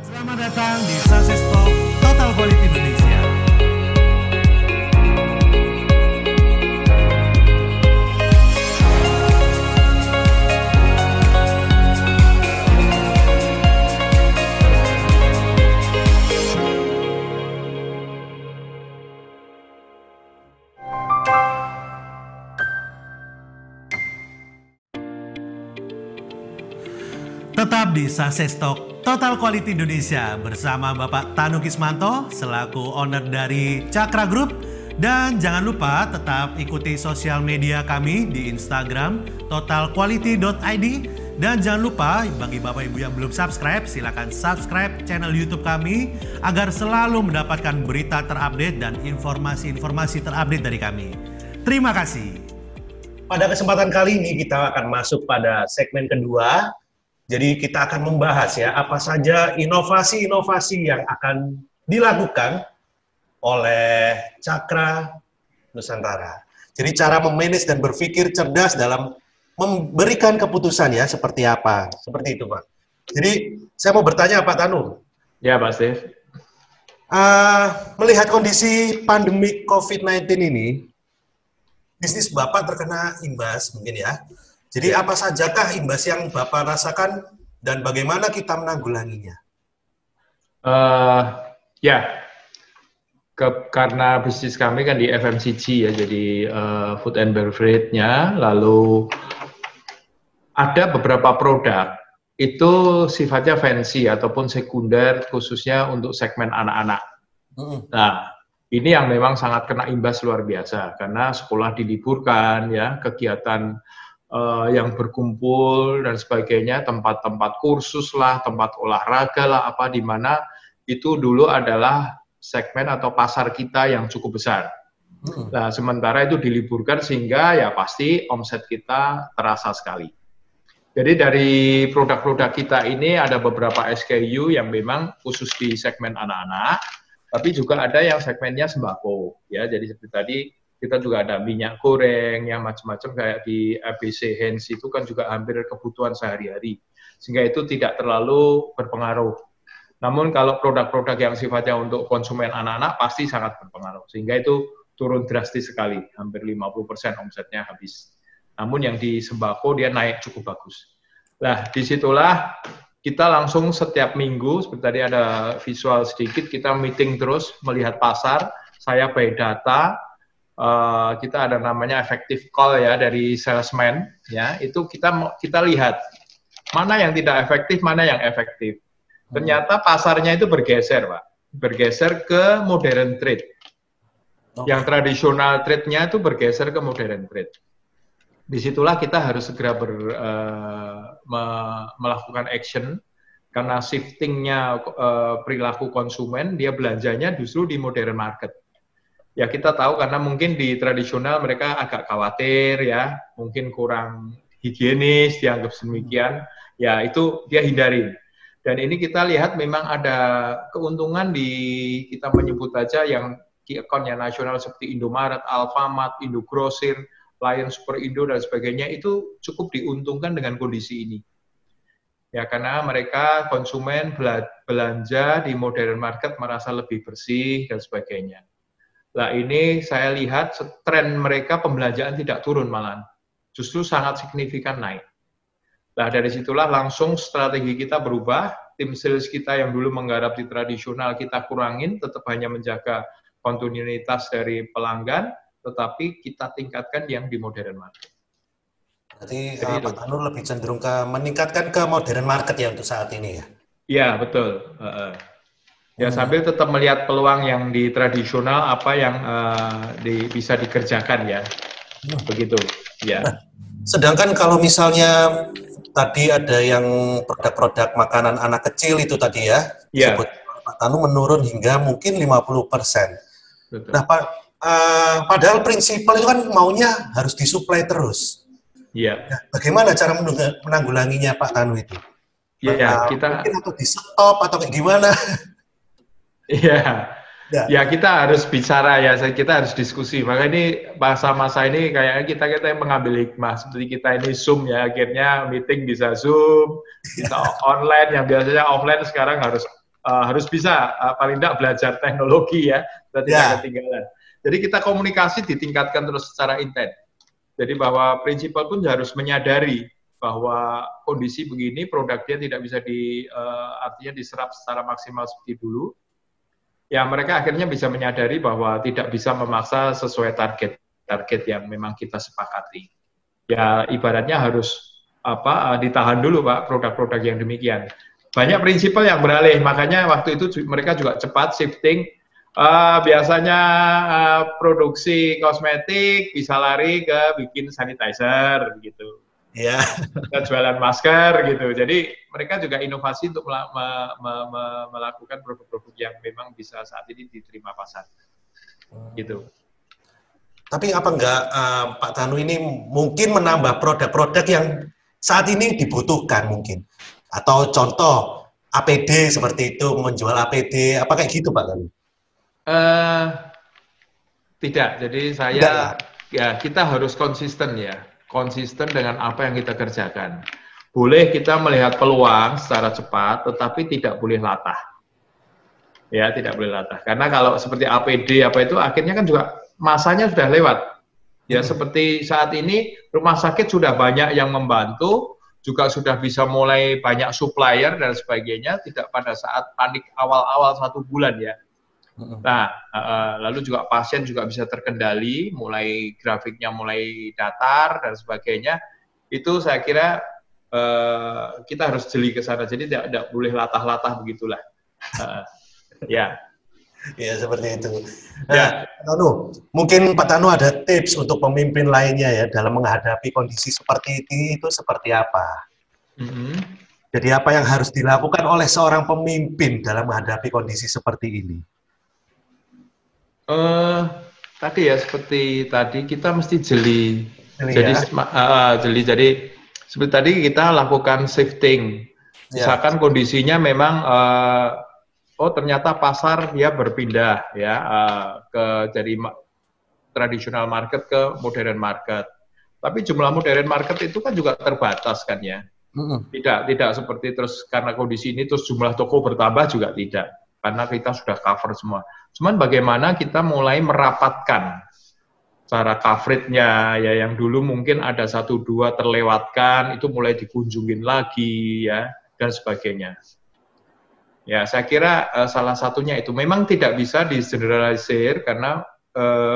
Selamat datang di Success Talk Total Quality Indonesia. Tetap di Success Talk Total Quality Indonesia bersama Bapak Tanu Kismanto selaku owner dari Cakra Group. Dan jangan lupa tetap ikuti sosial media kami di Instagram totalquality.id. Dan jangan lupa bagi Bapak Ibu yang belum subscribe, silakan subscribe channel YouTube kami agar selalu mendapatkan berita terupdate dan informasi-informasi terupdate dari kami. Terima kasih. Pada kesempatan kali ini kita akan masuk pada segmen kedua. Jadi kita akan membahas ya apa saja inovasi-inovasi yang akan dilakukan oleh Cakra Nusantara. Jadi cara memanage dan berpikir cerdas dalam memberikan keputusan ya seperti apa. Seperti itu Pak. Jadi saya mau bertanya Pak Tanu. Ya Pak Steve. Melihat kondisi pandemi COVID-19 ini, bisnis Bapak terkena imbas mungkin ya. Jadi apa sajakah imbas yang Bapak rasakan dan bagaimana kita menanggulanginya? Karena bisnis kami kan di FMCG ya, jadi food and beverage-nya, lalu ada beberapa produk itu sifatnya fancy ataupun sekunder khususnya untuk segmen anak-anak. Nah, ini yang memang sangat kena imbas luar biasa karena sekolah diliburkan ya, kegiatan yang berkumpul dan sebagainya, tempat-tempat kursus lah, tempat olahraga lah, apa di mana itu dulu adalah segmen atau pasar kita yang cukup besar. Nah, sementara itu diliburkan sehingga ya pasti omset kita terasa sekali. Jadi dari produk-produk kita ini ada beberapa SKU yang memang khusus di segmen anak-anak, tapi juga ada yang segmennya sembako. Ya, jadi seperti tadi kita juga ada minyak goreng, yang macam-macam kayak di ABC Hands itu kan juga hampir kebutuhan sehari-hari. Sehingga itu tidak terlalu berpengaruh. Namun kalau produk-produk yang sifatnya untuk konsumen anak-anak pasti sangat berpengaruh. Sehingga itu turun drastis sekali, hampir 50% omsetnya habis. Namun yang di sembako dia naik cukup bagus. Nah, disitulah kita langsung setiap minggu, seperti tadi ada visual sedikit, kita meeting terus, melihat pasar, saya by data, kita ada namanya effective call ya dari salesman ya, itu kita lihat mana yang tidak efektif, mana yang efektif. Ternyata pasarnya itu bergeser Pak, bergeser ke modern trade. Yang tradisional trade-nya itu bergeser ke modern trade. Disitulah kita harus segera melakukan action karena shiftingnya perilaku konsumen, dia belanjanya justru di modern market. Ya kita tahu karena mungkin di tradisional mereka agak khawatir ya, mungkin kurang higienis, dianggap sedemikian, ya itu dia hindarin. Dan ini kita lihat memang ada keuntungan di, kita menyebut aja yang key account-nya nasional seperti Indomaret, Alfamart, Indogrosir, Lion Super Indo dan sebagainya, itu cukup diuntungkan dengan kondisi ini. Ya karena mereka konsumen belanja di modern market merasa lebih bersih dan sebagainya. Nah ini saya lihat tren mereka pembelanjaan tidak turun malah, justru sangat signifikan naik. Nah dari situlah langsung strategi kita berubah, tim sales kita yang dulu menggarap di tradisional kita kurangin, tetap hanya menjaga kontinuitas dari pelanggan, tetapi kita tingkatkan yang di modern market. Berarti Pak Tanu lebih cenderung ke meningkatkan ke modern market ya untuk saat ini ya? Iya betul. Ya sambil tetap melihat peluang yang di tradisional apa yang bisa dikerjakan ya, begitu. Ya. Nah, sedangkan kalau misalnya tadi ada yang produk-produk makanan anak kecil itu tadi ya, sebut Pak Tanu menurun hingga mungkin 50%. Betul. Nah Pak, padahal prinsipal itu kan maunya harus disuplai terus. Iya. Nah, bagaimana cara menanggulanginya Pak Tanu itu? Iya, kita mungkin atau di stop atau kayak gimana? Iya, ya kita harus bicara ya, kita harus diskusi. Maka ini masa-masa ini kayaknya kita yang mengambil hikmah. Seperti kita ini Zoom ya, akhirnya meeting bisa Zoom, bisa online, yang biasanya offline sekarang harus harus bisa paling tidak belajar teknologi ya, dan tidak ketinggalan. Jadi kita komunikasi ditingkatkan terus secara intens. Jadi bahwa prinsipal pun harus menyadari bahwa kondisi begini produknya tidak bisa artinya diserap secara maksimal seperti dulu. Ya mereka akhirnya bisa menyadari bahwa tidak bisa memaksa sesuai target yang memang kita sepakati. Ya ibaratnya harus ditahan dulu Pak produk-produk yang demikian. Banyak prinsipal yang beralih, makanya waktu itu mereka juga cepat shifting. Biasanya produksi kosmetik bisa lari ke bikin sanitizer gitu. Ya. Kita jualan masker gitu. Jadi mereka juga inovasi untuk melakukan produk-produk yang memang bisa saat ini diterima pasar. Gitu. Tapi apa enggak Pak Tanu ini mungkin menambah produk-produk yang saat ini dibutuhkan mungkin? Atau contoh APD seperti itu, menjual APD, apa kayak gitu Pak Tanu? Tidak, jadi kita harus konsisten dengan apa yang kita kerjakan. Boleh kita melihat peluang secara cepat, tetapi tidak boleh latah. Ya, tidak boleh latah. Karena kalau seperti APD akhirnya kan juga masanya sudah lewat. Ya, seperti saat ini rumah sakit sudah banyak yang membantu, juga sudah bisa mulai banyak supplier dan sebagainya, tidak pada saat panik awal-awal 1 bulan ya. Nah, lalu juga pasien juga bisa terkendali, mulai grafiknya mulai datar dan sebagainya. Itu saya kira kita harus jeli ke sana. Jadi tidak boleh latah-latah begitulah. Ya. Ya seperti itu. Nah, Tanu, mungkin Pak Tanu ada tips untuk pemimpin lainnya ya dalam menghadapi kondisi seperti ini itu seperti apa? Jadi apa yang harus dilakukan oleh seorang pemimpin dalam menghadapi kondisi seperti ini? Tadi ya seperti tadi kita mesti jeli. Jadi jeli. Jadi seperti tadi kita lakukan shifting. Misalkan kondisinya memang ternyata pasar dia berpindah ya dari tradisional market ke modern market. Tapi jumlah modern market itu kan juga terbatas kan ya. Tidak seperti terus karena kondisi ini terus jumlah toko bertambah juga tidak. Karena kita sudah cover semua. Cuman bagaimana kita mulai merapatkan cara coverage-nya ya yang dulu mungkin ada 1-2 terlewatkan itu mulai dikunjungin lagi ya dan sebagainya. Ya saya kira salah satunya itu memang tidak bisa digeneralisir karena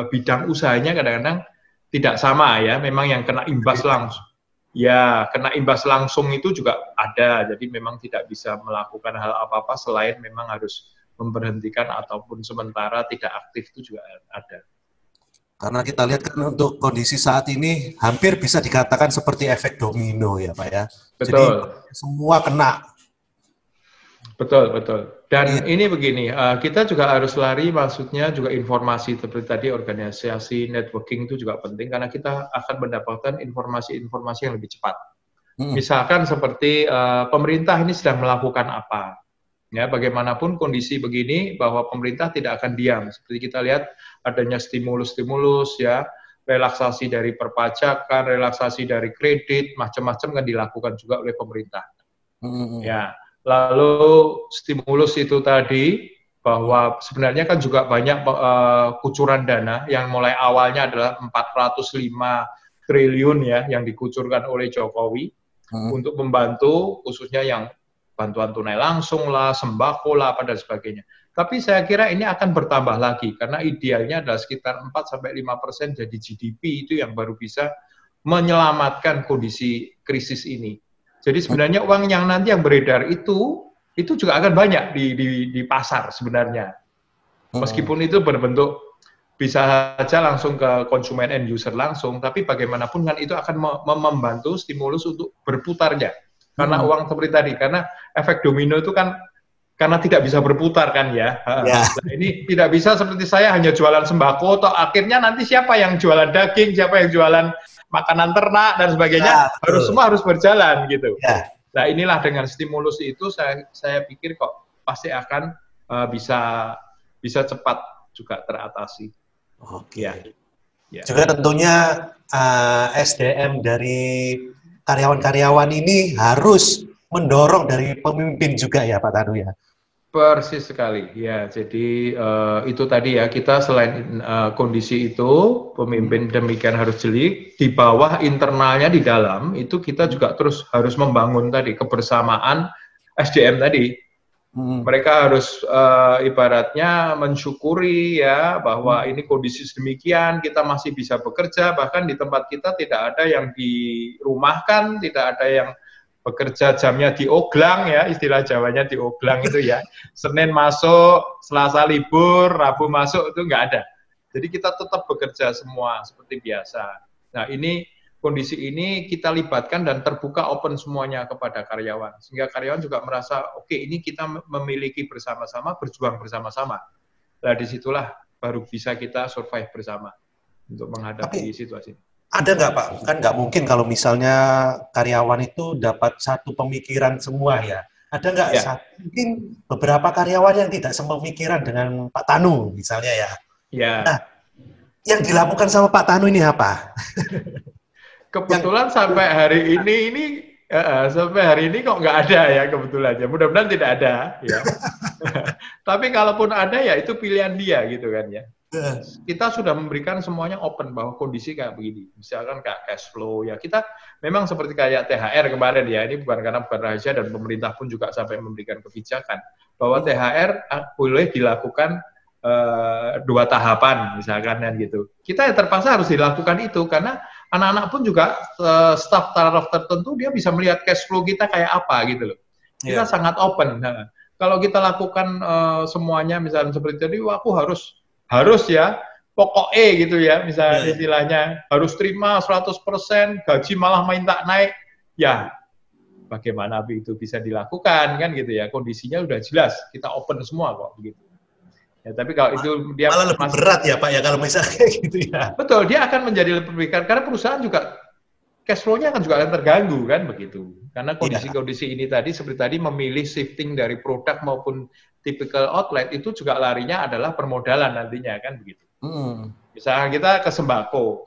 bidang usahanya kadang-kadang tidak sama ya. Memang yang kena imbas langsung. Ya, kena imbas langsung itu juga ada, jadi memang tidak bisa melakukan hal apa-apa selain memang harus memberhentikan ataupun sementara tidak aktif itu juga ada. Karena kita lihat kan untuk kondisi saat ini hampir bisa dikatakan seperti efek domino ya Pak ya. Betul. Jadi semua kena. Betul. Dan ini begini, kita juga harus lari, maksudnya juga informasi seperti tadi organisasi networking itu juga penting karena kita akan mendapatkan informasi-informasi yang lebih cepat. Misalkan seperti pemerintah ini sedang melakukan apa, ya bagaimanapun kondisi begini bahwa pemerintah tidak akan diam. Seperti kita lihat adanya stimulus-stimulus ya, relaksasi dari perpajakan, relaksasi dari kredit, macam-macam kan dilakukan juga oleh pemerintah. Ya. Lalu stimulus itu tadi bahwa sebenarnya kan juga banyak kucuran dana yang mulai awalnya adalah 405 triliun ya yang dikucurkan oleh Jokowi untuk membantu khususnya yang bantuan tunai langsung lah, sembako lah, dan sebagainya. Tapi saya kira ini akan bertambah lagi karena idealnya adalah sekitar 4-5% jadi GDP itu yang baru bisa menyelamatkan kondisi krisis ini. Jadi sebenarnya uang yang nanti yang beredar itu juga akan banyak di pasar sebenarnya. Meskipun itu berbentuk bisa saja langsung ke konsumen end user langsung, tapi bagaimanapun kan itu akan membantu stimulus untuk berputarnya. Karena uang seperti tadi, karena efek domino itu kan karena tidak bisa berputar kan ya. Nah, ini tidak bisa seperti saya hanya jualan sembako, atau akhirnya nanti siapa yang jualan daging, siapa yang jualan makanan ternak dan sebagainya, semua harus berjalan gitu. Nah inilah dengan stimulus itu saya pikir kok pasti akan bisa cepat juga teratasi. Oke. Ya. Juga tentunya SDM dari karyawan-karyawan ini harus mendorong dari pemimpin juga ya Pak Tanu ya. Persis sekali, ya. Jadi itu tadi ya, kita selain kondisi itu, pemimpin demikian harus jeli, di bawah internalnya di dalam, itu kita juga terus harus membangun tadi, kebersamaan SDM tadi. Mereka harus ibaratnya mensyukuri ya, bahwa ini kondisi sedemikian, kita masih bisa bekerja, bahkan di tempat kita tidak ada yang dirumahkan, tidak ada yang bekerja jamnya dioglang ya, istilah Jawanya dioglang itu ya. Senin masuk, Selasa libur, Rabu masuk, itu nggak ada. Jadi kita tetap bekerja semua seperti biasa. Nah ini, kondisi ini kita libatkan dan terbuka open semuanya kepada karyawan. Sehingga karyawan juga merasa, oke, ini kita memiliki bersama-sama, berjuang bersama-sama. Nah disitulah baru bisa kita survive bersama untuk menghadapi situasi ini. Ada nggak Pak? Kan nggak mungkin kalau misalnya karyawan itu dapat satu pemikiran semua ya. Ada nggak mungkin beberapa karyawan yang tidak sepemikiran dengan Pak Tanu misalnya ya? Ya. Nah, yang dilakukan sama Pak Tanu ini apa? Kebetulan sampai hari ini kok nggak ada ya kebetulan ya. Mudah-mudahan tidak ada ya. Tapi kalaupun ada ya itu pilihan dia gitu kan ya. Kita sudah memberikan semuanya open bahwa kondisi kayak begini, misalkan kayak cash flow ya, kita memang seperti kayak THR kemarin ya, ini bukan rahasia dan pemerintah pun juga sampai memberikan kebijakan bahwa THR boleh dilakukan 2 tahapan misalkan kan gitu. Kita ya terpaksa harus dilakukan itu karena anak-anak pun juga staff taraf tertentu dia bisa melihat cash flow kita kayak apa gitu loh. Kita sangat open. Nah, kalau kita lakukan semuanya misalnya seperti tadi, aku harus ya, pokoknya gitu ya, misalnya istilahnya, harus terima 100%, gaji malah minta naik, ya bagaimana itu bisa dilakukan, kan gitu ya, kondisinya udah jelas, kita open semua kok, begitu. Ya, tapi kalau itu dia malah lebih berat ya Pak ya, kalau misalnya gitu ya. Betul, dia akan menjadi lebih berat, karena perusahaan juga, cash flow-nya akan juga akan terganggu, kan begitu. Karena kondisi-kondisi ini tadi, seperti tadi, memilih shifting dari produk maupun typical outlet itu juga larinya adalah permodalan nantinya kan begitu. Misalnya kita ke sembako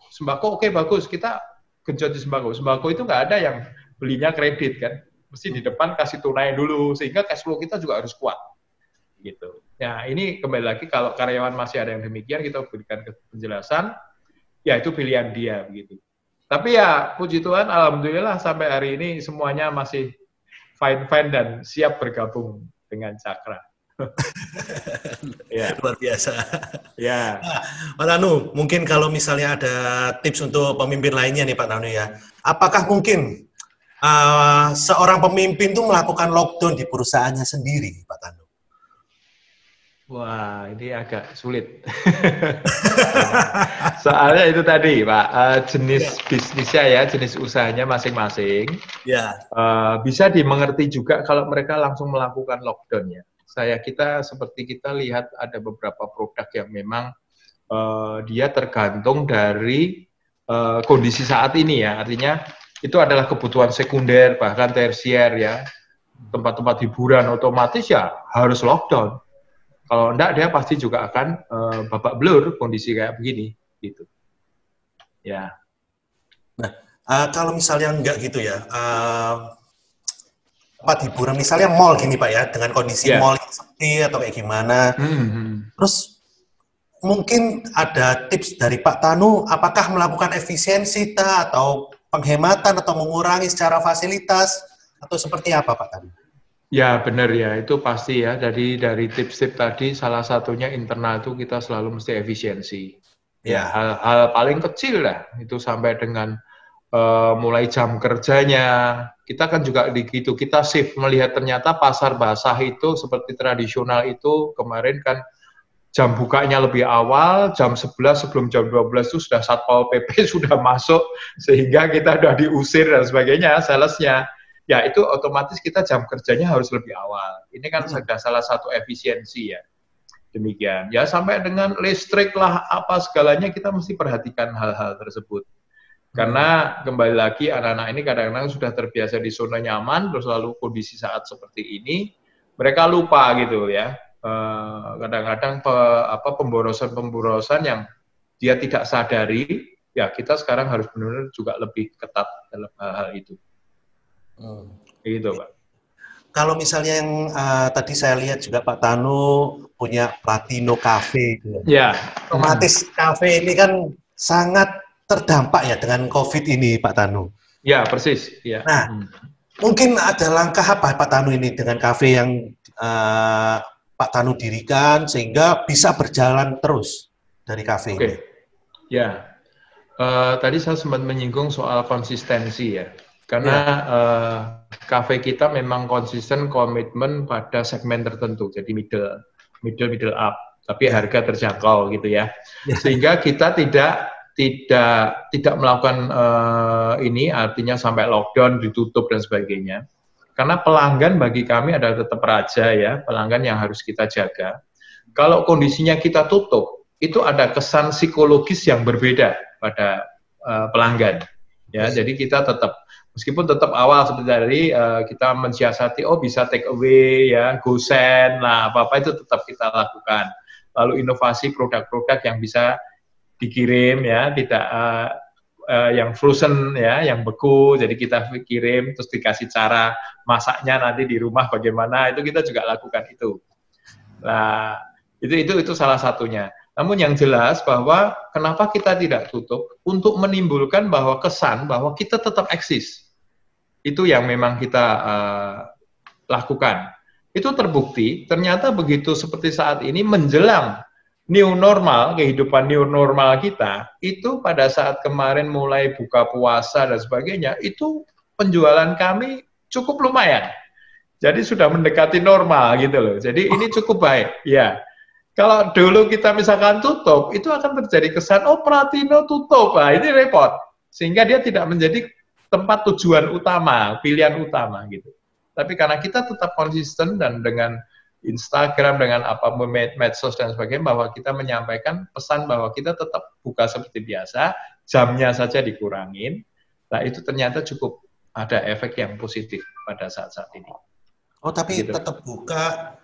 oke bagus, kita genjot di sembako itu nggak ada yang belinya kredit kan, mesti di depan kasih tunai dulu sehingga cash flow kita juga harus kuat gitu. Nah ini kembali lagi kalau karyawan masih ada yang demikian kita berikan penjelasan, ya itu pilihan dia begitu. Tapi ya puji Tuhan alhamdulillah sampai hari ini semuanya masih fine dan siap bergabung dengan Cakra. Ya. Luar biasa. Ya. Nah, Pak Tanu, mungkin kalau misalnya ada tips untuk pemimpin lainnya nih Pak Tanu ya, apakah mungkin seorang pemimpin itu melakukan lockdown di perusahaannya sendiri, Pak Tanu? Wah, ini agak sulit. Soalnya itu tadi, Pak, jenis bisnisnya ya, jenis usahanya masing-masing. Ya. Bisa dimengerti juga kalau mereka langsung melakukan lockdown ya. Kita seperti kita lihat ada beberapa produk yang memang dia tergantung dari kondisi saat ini ya, artinya itu adalah kebutuhan sekunder bahkan tersier ya, tempat-tempat hiburan otomatis ya harus lockdown. Kalau enggak dia pasti juga akan babak belur kondisi kayak begini gitu. Ya. Nah, kalau misalnya enggak gitu ya. Tempat hiburan misalnya mall gini Pak ya, dengan kondisi mall yang sepi atau kayak gimana. Terus mungkin ada tips dari Pak Tanu, apakah melakukan efisiensi atau penghematan atau mengurangi secara fasilitas atau seperti apa Pak Tanu? Ya benar ya, itu pasti ya, dari tips-tips tadi salah satunya internal itu kita selalu mesti efisiensi. Ya hal paling kecil lah, itu sampai dengan mulai jam kerjanya, kita kan juga begitu, kita shift melihat ternyata pasar basah itu seperti tradisional itu kemarin kan jam bukanya lebih awal, jam 11 sebelum jam 12 itu sudah Satpol PP sudah masuk, sehingga kita sudah diusir dan sebagainya, salesnya. Ya itu otomatis kita jam kerjanya harus lebih awal. Ini kan sudah salah satu efisiensi ya. Demikian. Ya sampai dengan listrik lah, apa segalanya kita mesti perhatikan hal-hal tersebut. Karena kembali lagi anak-anak ini kadang-kadang sudah terbiasa di zona nyaman, terus lalu kondisi saat seperti ini, mereka lupa gitu ya. Kadang-kadang pemborosan yang dia tidak sadari, ya kita sekarang harus benar-benar juga lebih ketat dalam hal-hal itu. Gitu Pak. kalau misalnya yang tadi saya lihat juga Pak Tanu punya Platino Cafe gitu. Ya. Otomatis cafe ini kan sangat terdampak ya dengan COVID ini Pak Tanu. Ya, persis. Ya. Nah, mungkin ada langkah apa Pak Tanu ini dengan kafe yang Pak Tanu dirikan sehingga bisa berjalan terus dari kafe ini? Ya, tadi saya sempat menyinggung soal konsistensi ya, karena kafe kita memang konsisten komitmen pada segmen tertentu, jadi middle up, tapi harga terjangkau gitu ya, sehingga kita tidak melakukan ini artinya sampai lockdown, ditutup dan sebagainya. Karena pelanggan bagi kami adalah tetap raja ya, pelanggan yang harus kita jaga. Kalau kondisinya kita tutup, itu ada kesan psikologis yang berbeda pada pelanggan. Ya, jadi kita tetap, meskipun tetap awal seperti tadi kita mensiasati, oh bisa take away ya, GoSend, lah apa-apa itu tetap kita lakukan. Lalu inovasi produk-produk yang bisa dikirim ya, tidak yang frozen ya, yang beku, jadi kita kirim terus dikasih cara masaknya nanti di rumah bagaimana, itu kita juga lakukan itu. Nah, itu salah satunya. Namun yang jelas bahwa kenapa kita tidak tutup untuk menimbulkan bahwa kesan bahwa kita tetap eksis. Itu yang memang kita lakukan. Itu terbukti, ternyata begitu seperti saat ini menjelang new normal, kehidupan new normal kita, itu pada saat kemarin mulai buka puasa dan sebagainya, itu penjualan kami cukup lumayan. Jadi sudah mendekati normal gitu loh. Jadi ini cukup baik, ya. Kalau dulu kita misalkan tutup, itu akan terjadi kesan, oh Platino tutup, nah ini repot. Sehingga dia tidak menjadi tempat tujuan utama, pilihan utama gitu. Tapi karena kita tetap konsisten dan dengan Instagram, dengan apa medsos dan sebagainya, bahwa kita menyampaikan pesan bahwa kita tetap buka seperti biasa, jamnya saja dikurangin, nah itu ternyata cukup ada efek yang positif pada saat-saat ini. Oh, tapi gitu. Tetap buka.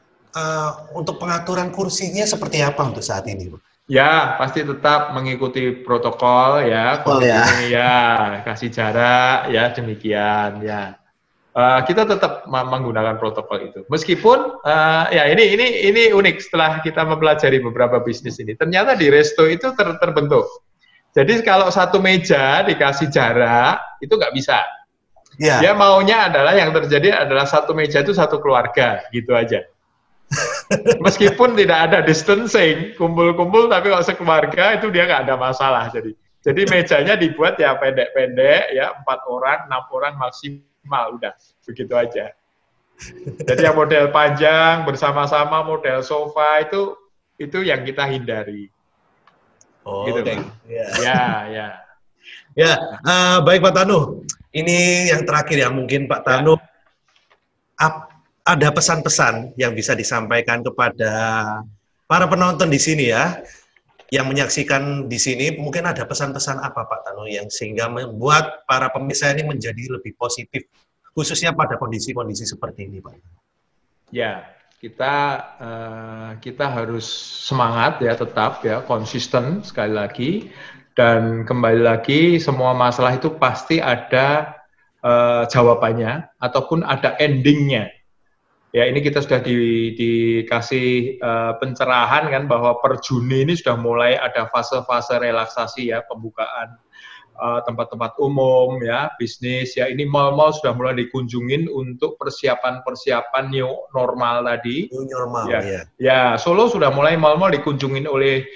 Untuk pengaturan kursinya seperti apa untuk saat ini, Pak? Ya, pasti tetap mengikuti protokol ya, kasih jarak ya, demikian ya. Kita tetap menggunakan protokol itu. Meskipun ya ini unik setelah kita mempelajari beberapa bisnis ini. Ternyata di resto itu terbentuk. Jadi kalau satu meja dikasih jarak itu nggak bisa. Yeah. Dia maunya adalah yang terjadi adalah satu meja itu satu keluarga gitu aja. Meskipun tidak ada distancing, kumpul-kumpul, tapi kalau sekeluarga itu dia nggak ada masalah. Jadi mejanya dibuat ya pendek-pendek, ya 4 orang, 6 orang maksimal, udah begitu aja. Jadi yang model panjang bersama-sama, model sofa itu yang kita hindari. Oh, gitu, okay. Ya. Baik Pak Tanu. Ini yang terakhir ya mungkin Pak Tanu. Ada pesan-pesan yang bisa disampaikan kepada para penonton di sini ya, yang menyaksikan di sini, mungkin ada pesan-pesan apa Pak Tanu yang sehingga membuat para pemirsa ini menjadi lebih positif, khususnya pada kondisi-kondisi seperti ini Pak? Ya, kita harus semangat ya, tetap ya, konsisten sekali lagi, dan kembali lagi semua masalah itu pasti ada jawabannya ataupun ada endingnya. Ya, ini kita sudah dikasih pencerahan kan bahwa per Juni ini sudah mulai ada fase-fase relaksasi ya, pembukaan tempat-tempat umum ya, bisnis ya, ini mal-mal sudah mulai dikunjungin untuk persiapan new normal tadi. New normal ya. Ya. Ya, Solo sudah mulai mal-mal dikunjungin oleh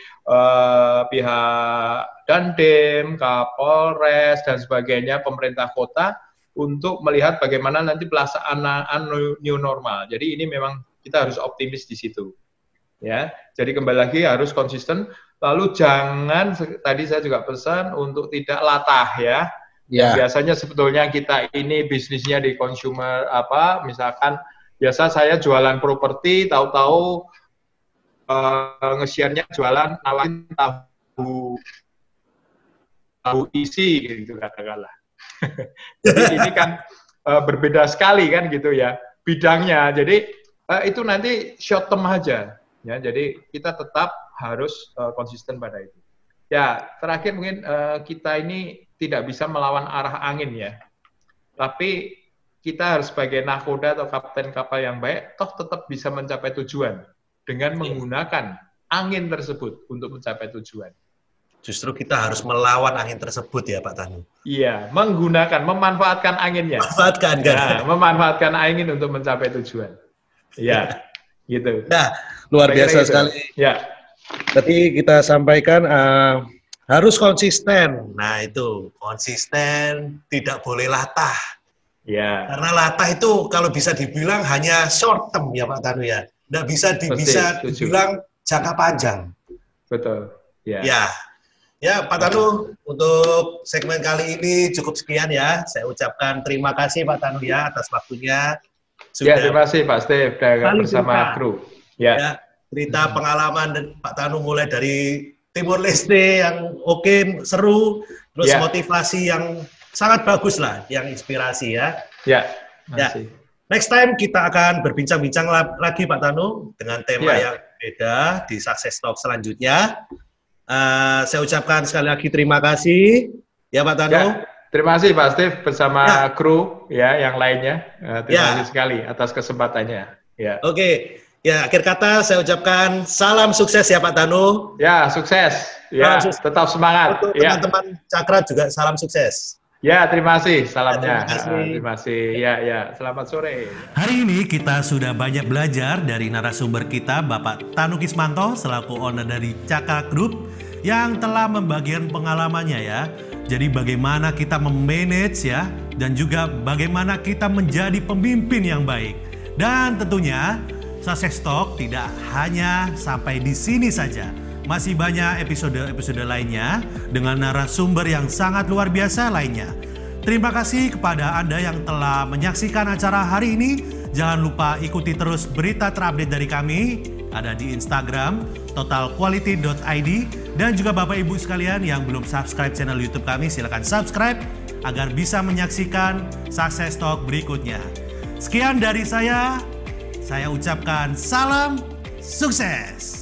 pihak Dandim, Kapolres dan sebagainya, pemerintah kota, untuk melihat bagaimana nanti pelaksanaan new normal. Jadi ini memang kita harus optimis di situ. Ya, jadi kembali lagi harus konsisten. Lalu jangan, tadi saya juga pesan untuk tidak latah ya. Yeah. Biasanya sebetulnya kita ini bisnisnya di consumer misalkan biasa saya jualan properti, tahu-tahu nge-share-nya jualan nawarin tahu isi gitu katakanlah. Jadi ini kan berbeda sekali kan gitu ya bidangnya. Jadi itu nanti short term aja ya. Jadi kita tetap harus konsisten pada itu. Ya, terakhir mungkin kita ini tidak bisa melawan arah angin ya. Tapi kita harus sebagai nahkoda atau kapten kapal yang baik, toh tetap bisa mencapai tujuan dengan menggunakan angin tersebut untuk mencapai tujuan. Justru kita harus melawan angin tersebut ya Pak Tanu. Iya, memanfaatkan anginnya. Memanfaatkan kan? Nah, memanfaatkan angin untuk mencapai tujuan. Iya, gitu. Nah, luar biasa gitu. sekali. Ya. Tadi kita sampaikan harus konsisten. Nah itu, konsisten, tidak boleh latah. Ya. Karena latah itu kalau bisa dibilang hanya short term ya Pak Tanu ya. Nggak bisa dibilang jangka panjang. Betul. Ya. Ya Pak Tanu, untuk segmen kali ini cukup sekian ya. Saya ucapkan terima kasih Pak Tanu ya atas waktunya. Ya, terima kasih Pak Steve bersama kru. Ya. Cerita pengalaman Pak Tanu mulai dari Timur Leste yang oke, seru, terus motivasi yang sangat bagus lah, yang inspirasi ya. Ya. Makasih. Next time kita akan berbincang-bincang lagi Pak Tanu dengan tema yang beda di Success Talk selanjutnya. Saya ucapkan sekali lagi terima kasih ya Pak Tanu. Ya, terima kasih Pak Steve bersama kru ya yang lainnya. Terima kasih sekali atas kesempatannya. Ya. Oke. Ya, akhir kata saya ucapkan salam sukses ya Pak Tanu. Ya, sukses. Ya, tetap semangat. Untuk teman-teman Cakra juga salam sukses. Ya, terima kasih salamnya. Terima kasih. Ya. Selamat sore. Hari ini kita sudah banyak belajar dari narasumber kita, Bapak Tanu Kismanto, selaku owner dari Cakra Group, yang telah membagikan pengalamannya ya. Jadi bagaimana kita memanage ya, dan juga bagaimana kita menjadi pemimpin yang baik. Dan tentunya Success Talk tidak hanya sampai di sini saja. Masih banyak episode-episode lainnya dengan narasumber yang sangat luar biasa lainnya. Terima kasih kepada Anda yang telah menyaksikan acara hari ini. Jangan lupa ikuti terus berita terupdate dari kami. Ada di Instagram totalquality.id, dan juga Bapak Ibu sekalian yang belum subscribe channel YouTube kami, silakan subscribe agar bisa menyaksikan Success Talk berikutnya. Sekian dari saya ucapkan salam sukses.